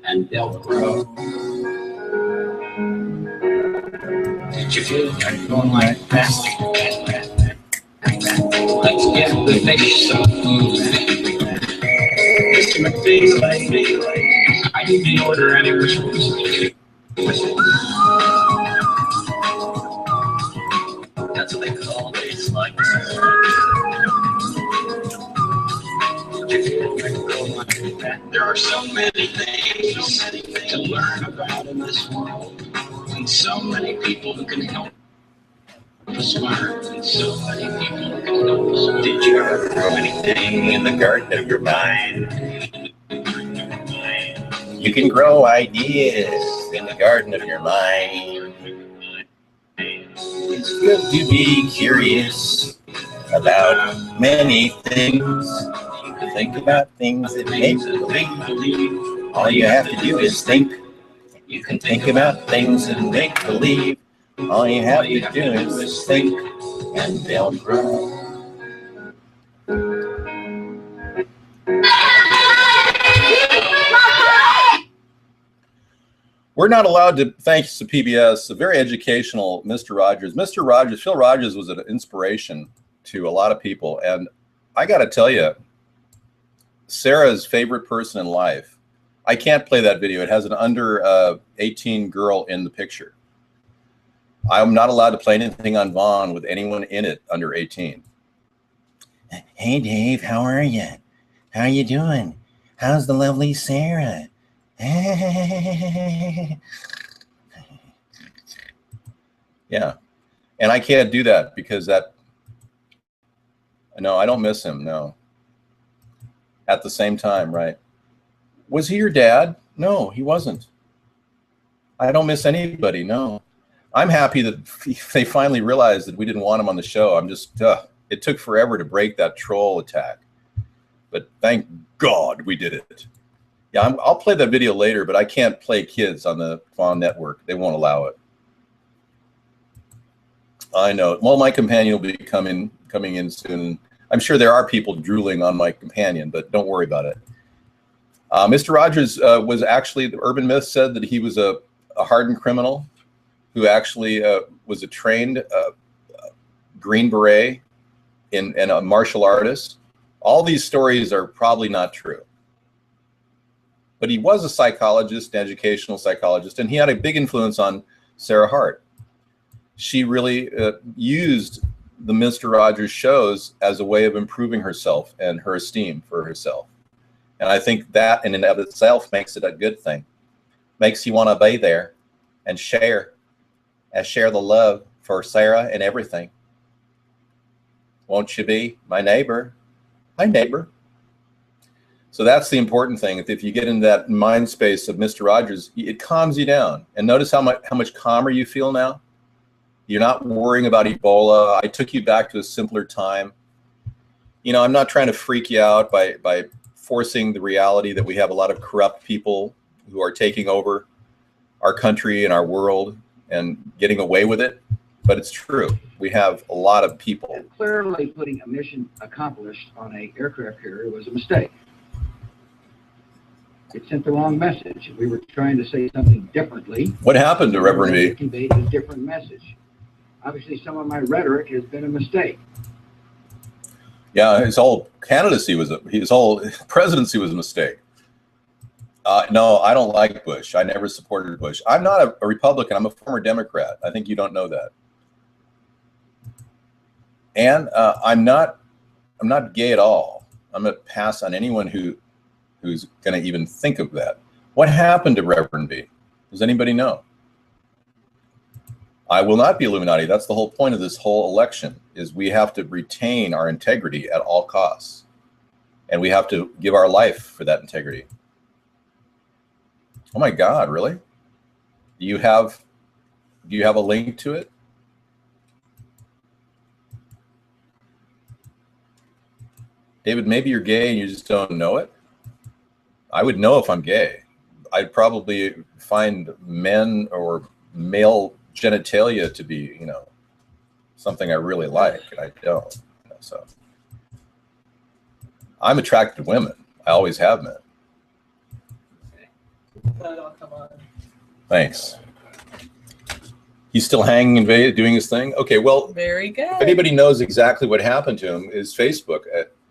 and they'll grow. Did you feel like going like that? Like get the fish so moving. It's my things like me, like I can order any which ones. That's what they call days like this. There are so many things to learn about in this world, and so many people who can help us learn, and so many people who can help us learn. Did you ever grow anything in the garden of your mind? You can grow ideas in the garden of your mind. It's good to be curious about many things. Think about things that make believe. All you have to do is think. You can think about things and make believe. All you have to do is think, and they'll grow. We're not allowed to, thanks to PBS, a very educational Mr. Rogers. Mr. Rogers, Phil Rogers was an inspiration to a lot of people. And I got to tell you, Sarah's favorite person in life. I can't play that video. It has an under 18 girl in the picture. I'm not allowed to play anything on Vaughn with anyone in it under 18. Hey, Dave, how are you? How are you doing? How's the lovely Sarah? Yeah. And I can't do that because no, I don't miss him, no. At the same time, right? Was he your dad? No, he wasn't. I don't miss anybody, no. I'm happy that they finally realized that we didn't want him on the show. I'm just, it took forever to break that troll attack. But thank God we did it. Yeah, I'll play that video later, but I can't play kids on the Vaughn network. They won't allow it. I know. Well, my companion will be coming in soon. I'm sure there are people drooling on my companion, but don't worry about it. Mr. Rogers was actually, the urban myth said that he was a hardened criminal who actually was a trained Green Beret and a martial artist. All these stories are probably not true. But he was a psychologist, an educational psychologist, and he had a big influence on Sarah Hart. She really used the Mr. Rogers shows as a way of improving herself and her esteem for herself. And I think that in and of itself makes it a good thing. Makes you want to be there and share the love for Sarah and everything. Won't you be my neighbor? My neighbor. So that's the important thing. If you get in that mind space of Mr. Rogers, it calms you down. And notice how much calmer you feel now. You're not worrying about Ebola. I took you back to a simpler time. You know, I'm not trying to freak you out by forcing the reality that we have a lot of corrupt people who are taking over our country and our world and getting away with it. But it's true. We have a lot of people. And clearly putting a mission accomplished on an aircraft carrier was a mistake. It sent the wrong message. We were trying to say something differently. What happened to Reverend V? It conveyed a different message. Obviously, some of my rhetoric has been a mistake. Yeah, his whole candidacy was his whole presidency was a mistake. No, I don't like Bush. I never supported Bush. I'm not a Republican. I'm a former Democrat. I think you don't know that. And I'm not gay at all. I'm going to pass on anyone who's going to even think of that. What happened to Reverend V? Does anybody know? I will not be Illuminati. That's the whole point of this whole election, is we have to retain our integrity at all costs. And we have to give our life for that integrity. Oh my God, really? Do you have a link to it? David, maybe you're gay and you just don't know it. I would know if I'm gay. I'd probably find men or male genitalia to be, you know, something I really like, and I don't. So I'm attracted to women. I always have been. That'll come on. Thanks. He's still hanging and doing his thing? Okay, well, Very good. if anybody knows exactly what happened to him, is Facebook.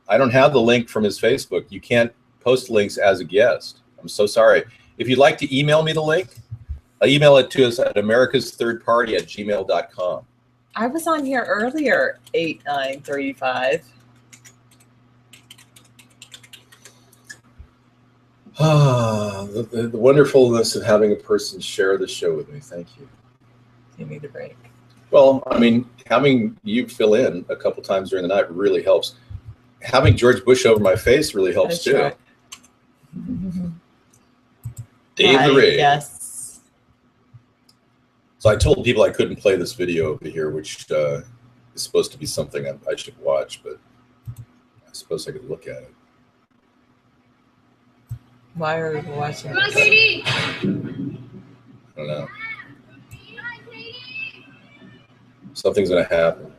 I don't have the link from his Facebook. You can't post links as a guest. I'm so sorry. If you'd like to email me the link, email it to us at americasthirdparty@gmail.com. I was on here earlier, 8935. The wonderfulness of having a person share the show with me. Thank you. You need a break. Well, I mean, having you fill in a couple times during the night really helps. Having George Bush over my face really helps too. Right. Dave the Ray. Yes. So I told people I couldn't play this video over here, which is supposed to be something I should watch, but I suppose I could look at it. Why are we watching Come on, this? Katie. I don't know. Something's going to happen.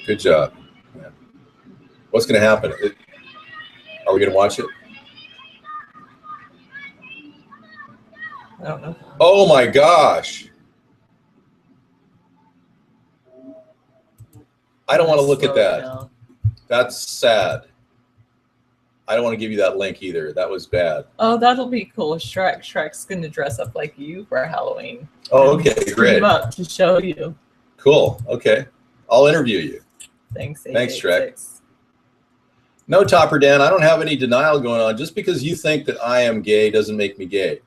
Good job. Yeah. What's going to happen? Are we going to watch it? I don't know. Oh my gosh. I don't want to look at that. Slow That's sad. I don't want to give you that link either. That was bad. Oh, that'll be cool. Shrek's going to dress up like you for Halloween. Oh, okay, Scream great. up to show you. Cool. Okay. I'll interview you. Thanks, Thanks, 886. No, Topper Dan, I don't have any denial going on. Just because you think that I am gay doesn't make me gay.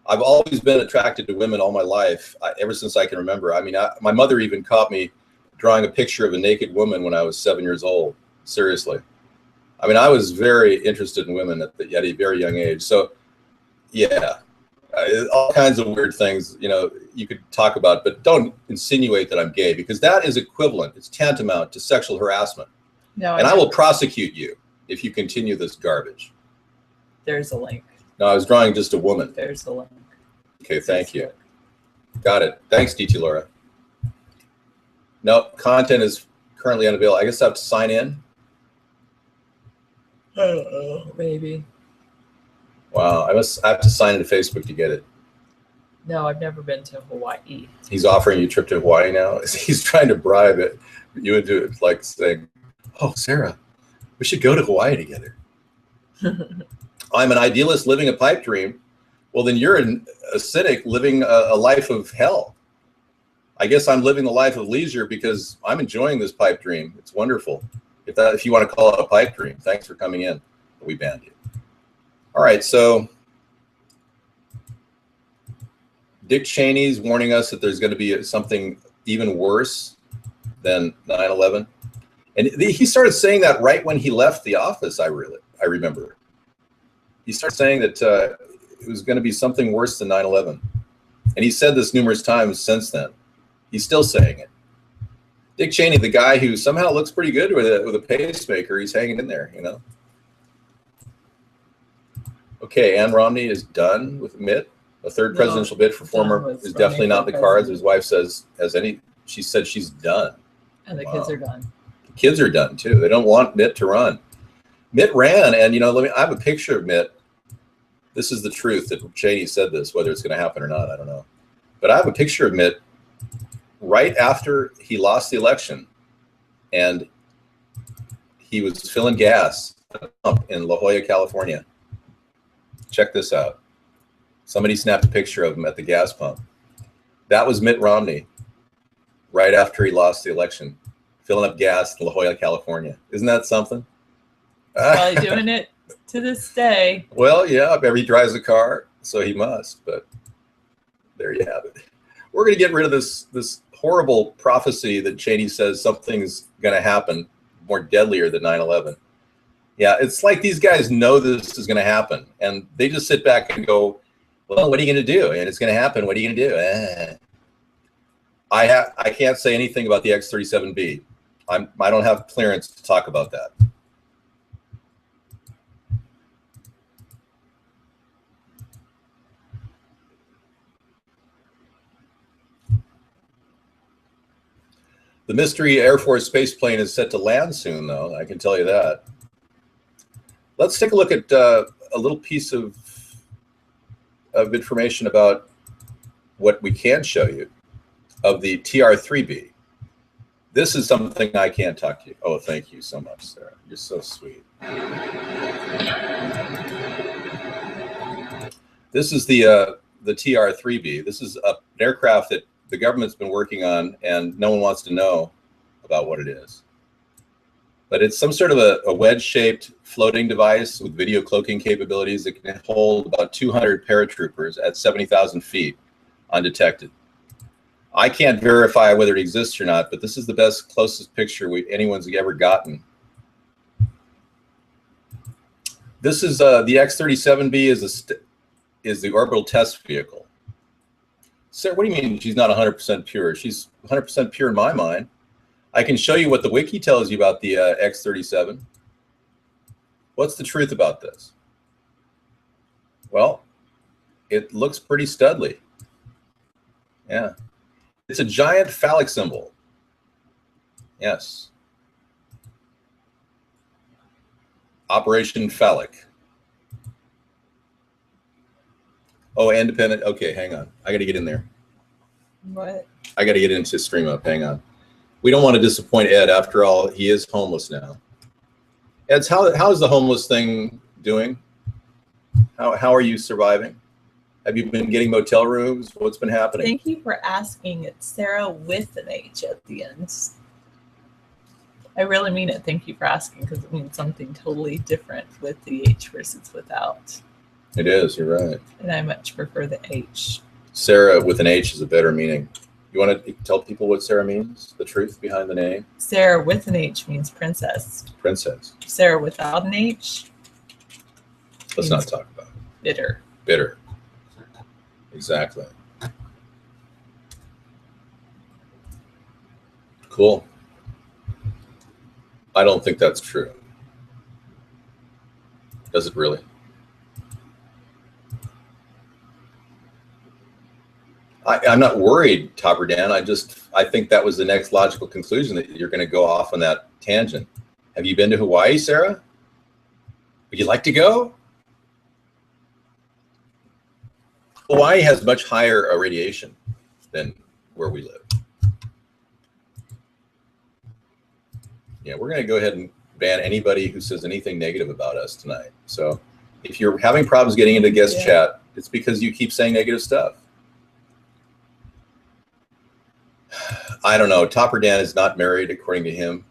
I've always been attracted to women all my life, ever since I can remember. I mean, my mother even caught me drawing a picture of a naked woman when I was 7 years old. Seriously. I mean, I was very interested in women at a very young age. So, yeah, all kinds of weird things, you know, you could talk about, but don't insinuate that I'm gay, because that is equivalent. It's tantamount to sexual harassment. No, And I will prosecute you if you continue this garbage. There's a link. No, I was drawing just a woman. There's the link. Okay, thank you. Got it. Thanks, DT Laura. No, content is currently unavailable. I guess I have to sign in. I don't know. Maybe. Wow, I have to sign into Facebook to get it. No, I've never been to Hawaii. He's offering you a trip to Hawaii now. He's trying to bribe it. You would do it like saying, "Oh, Sarah, we should go to Hawaii together." I'm an idealist living a pipe dream. Well, then you're a cynic living a life of hell. I guess I'm living the life of leisure because I'm enjoying this pipe dream. It's wonderful. If you want to call it a pipe dream, thanks for coming in. We banned you. All right, so Dick Cheney's warning us that there's going to be something even worse than 9/11. And he started saying that right when he left the office, I remember. He started saying that it was going to be something worse than 9/11. And he said this numerous times since then. He's still saying it. Dick Cheney, the guy who somehow looks pretty good with a pacemaker, he's hanging in there, you know. Okay, Ann Romney is done with Mitt. A third presidential bid for former is definitely not in the cards. His wife says, she said she's done. And the kids are done. The kids are done too. They don't want Mitt to run. Mitt ran, and you know, I have a picture of Mitt. This is the truth that Cheney said this, whether it's going to happen or not, I don't know. But I have a picture of Mitt right after he lost the election, and he was filling gas at a pump in La Jolla, California. Check this out. Somebody snapped a picture of him at the gas pump. That was Mitt Romney right after he lost the election, filling up gas in La Jolla, California. Isn't that something? Probably doing it to this day. Well, yeah, he drives a car, so he must, but there you have it. We're going to get rid of this horrible prophecy that Cheney says something's going to happen more deadlier than 9/11. Yeah, it's like these guys know this is going to happen, and they just sit back and go, well, what are you going to do? And it's going to happen. What are you going to do? I can't say anything about the X-37B. I don't have clearance to talk about that. The mystery Air Force space plane is set to land soon, though. I can tell you that. Let's take a look at a little piece of information about what we can show you of the TR3B. This is something I can't talk to you. Oh, thank you so much, Sarah. You're so sweet. This is the TR3B. This is an aircraft that the government's been working on, and no one wants to know about what it is. But it's some sort of a wedge-shaped floating device with video cloaking capabilities that can hold about 200 paratroopers at 70,000 feet undetected. I can't verify whether it exists or not, but this is the best, closest picture anyone's ever gotten. This is the X-37B is the orbital test vehicle. Sarah, what do you mean she's not 100% pure? She's 100% pure in my mind. I can show you what the wiki tells you about the X-37. What's the truth about this? Well, it looks pretty studly. Yeah. It's a giant phallic symbol. Yes. Operation Phallic. Oh, independent. Okay, hang on. I got to get in there. What? I got to get into StreamUp. Hang on. We don't want to disappoint Ed. After all, he is homeless now. Ed, how is the homeless thing doing? How are you surviving? Have you been getting motel rooms? What's been happening? Thank you for asking. It's Sarah with an H at the end. I really mean it. Thank you for asking, because it means something totally different with the H versus without. It is. You're right. And I much prefer the H. Sarah with an H is a better meaning. You want to tell people what Sarah means? The truth behind the name? Sarah with an H means princess. Princess. Sarah without an H. Let's not talk about it. Bitter. Bitter. Exactly. Cool. I don't think that's true. Does it really? I'm not worried, Topper Dan. I think that was the next logical conclusion, that you're going to go off on that tangent. Have you been to Hawaii, Sarah? Would you like to go? Hawaii has much higher radiation than where we live. Yeah, we're going to go ahead and ban anybody who says anything negative about us tonight. So if you're having problems getting into guest chat, it's because you keep saying negative stuff. I don't know. Topper Dan is not married, according to him.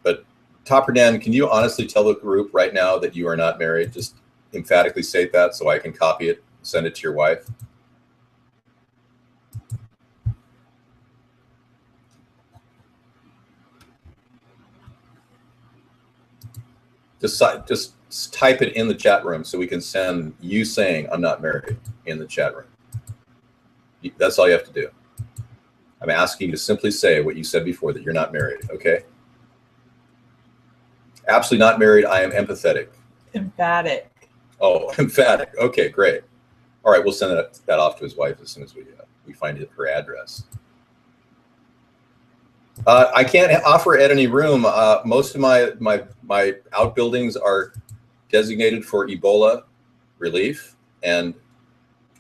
But Topper Dan, can you honestly tell the group right now that you are not married? Just emphatically state that so I can copy it, send it to your wife. Just type it in the chat room so we can send you saying I'm not married in the chat room. That's all you have to do. I'm asking you to simply say what you said before, that you're not married, okay? Absolutely not married. I am empathetic. Emphatic. Oh, emphatic. Okay, great. All right, we'll send that off to his wife as soon as we find her address. I can't offer Ed any room. Most of my outbuildings are designated for Ebola relief, and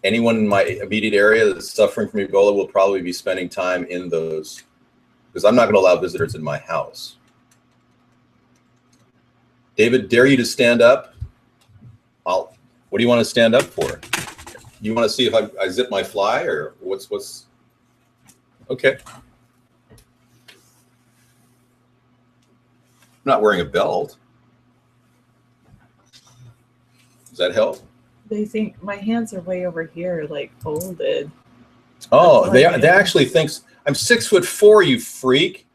anyone in my immediate area that's suffering from Ebola will probably be spending time in those, because I'm not going to allow visitors in my house. David, dare you to stand up? What do you want to stand up for? You want to see if I zip my fly, or what's? Okay. I'm not wearing a belt. Does that help? They think my hands are way over here, like folded. Oh, they actually think I'm 6'4", you freak.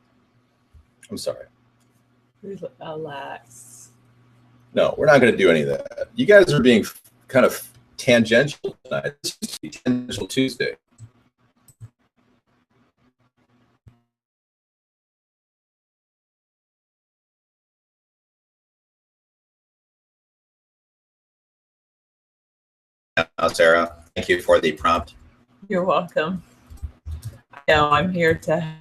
I'm sorry. Relax. No, we're not going to do any of that. You guys are being kind of tangential tonight. This used to be Tangential Tuesday. Sarah, thank you for the prompt. You're welcome. I know I'm here to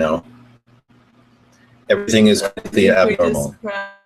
now. Everything is completely I think we abnormal. described